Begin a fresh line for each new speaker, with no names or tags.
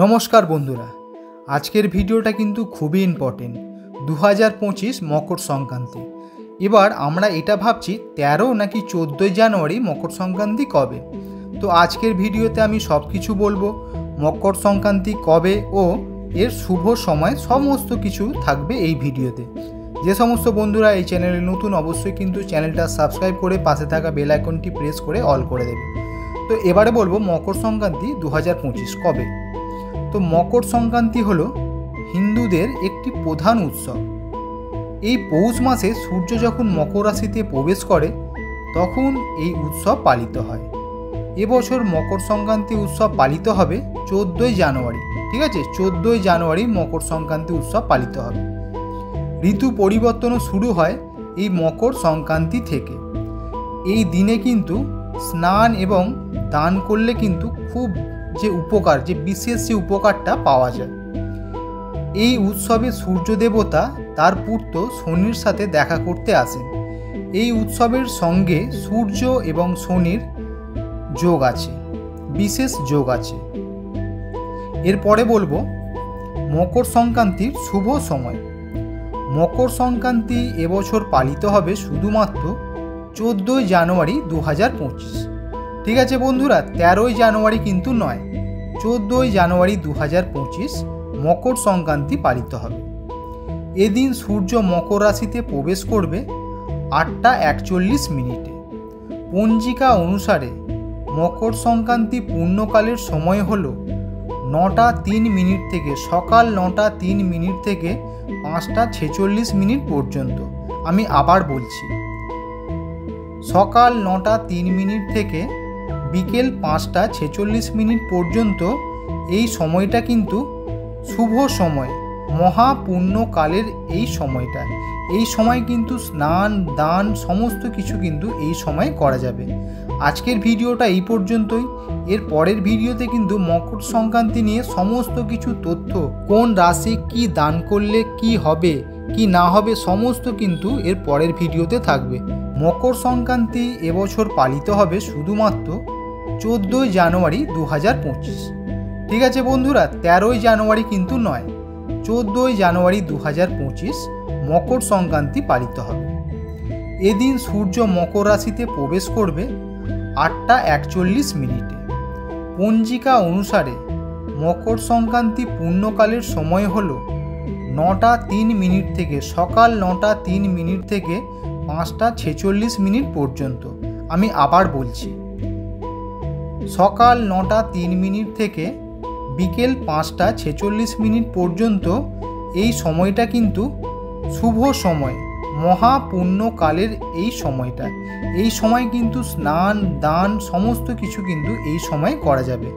নমস্কার বন্ধুরা, আজকের ভিডিওটা কিন্তু খুবই ইম্পর্টেন্ট। 2025 মকর সংক্রান্তি। এবার আমরা এটা ভাবছি 13 নাকি 14 জানুয়ারি মকর সংক্রান্তি কবে। তো আজকের ভিডিওতে আমি সব কিছু বলবো, মকর সংক্রান্তি কবে ও এর শুভ সময় সমস্ত কিছু থাকবে এই ভিডিওতে। যে সমস্ত বন্ধুরা এই চ্যানেলে নতুন, অবশ্যই কিন্তু চ্যানেলটা সাবস্ক্রাইব করে পাশে থাকা বেল আইকনটি প্রেস করে অল করে দেবে। তো এবারে বলবো মকর সংক্রান্তি 2025 কবে। তো মকর সংক্রান্তি হলো হিন্দুদের একটি প্রধান উৎসব। এই পৌষ মাসে সূর্য যখন মকর রাশিতে প্রবেশ করে তখন এই উৎসব পালিত হয়। এবছর মকর সংক্রান্তি উৎসব পালিত হবে 14 জানুয়ারি। ঠিক আছে, 14 জানুয়ারি মকর সংক্রান্তি উৎসব পালিত হবে। ঋতু পরিবর্তনও শুরু হয় এই মকর সংক্রান্তি থেকে। এই দিনে কিন্তু স্নান এবং দান করলে কিন্তু খুব বিশেষ যে উপকারটা পাওয়া যায়। এই উৎসবে সূর্য দেবতা তার পুত্র শনির সাথে দেখা করতে আসেন। এই উৎসবের সঙ্গে সূর্য এবং শনির যোগ আছে, বিশেষ যোগ আছে। এরপরে বলবো মকর সংক্রান্তির শুভ সময়। মকর সংক্রান্তি এবছর পালিত হবে শুধুমাত্র 14 জানুয়ারি 2025। ঠিক আছে বন্ধুরা, 13 জানুয়ারি কিন্তু নয়, 14 জানুয়ারি 2025 মকর সংক্রান্তি পালিত হবে। এদিন সূর্য মকর রাশিতে প্রবেশ করবে 8:41। পঞ্জিকা অনুসারে মকর সংক্রান্তি পূর্ণকালের সময় হল 9:03 থেকে সকাল 9:03 থেকে 5:46 পর্যন্ত। আমি আবার বলছি, সকাল 9:03 থেকে বিকেল 5:46 পর্যন্ত এই সময়টা কিন্তু শুভ সময়, মহাপুণ্যকালের এই সময়টা। এই সময় কিন্তু স্নান দান সমস্ত কিছু কিন্তু এই সময় করা যাবে। আজকের ভিডিওটা এই পর্যন্তই। এর পরের ভিডিওতে কিন্তু মকর সংক্রান্তি নিয়ে সমস্ত কিছু তথ্য, কোন রাশি কি দান করলে কি হবে কি না হবে সমস্ত কিন্তু এর পরের ভিডিওতে থাকবে। মকর সংক্রান্তি এবছর পালিত হবে শুধুমাত্র 14 জানুয়ারি 2025। ঠিক আছে বন্ধুরা, 13 জানুয়ারি কিন্তু নয়, 14 জানুয়ারি 2025 মকর সংক্রান্তি পালিত হবে। এদিন সূর্য মকর রাশিতে প্রবেশ করবে 8:41। পঞ্জিকা অনুসারে মকর সংক্রান্তি পূর্ণকালের সময় হল 9:03 থেকে সকাল 9:03 থেকে 5:46 পর্যন্ত। আমি আবার বলছি, সকাল 9:03 থেকে বিকেল 5:46 পর্যন্ত এই সময়টা কিন্তু শুভ সময়, মহাপুণ্যকালের এই সময়টা। এই সময় কিন্তু স্নান দান সমস্ত কিছু কিন্তু এই সময় করা যাবে।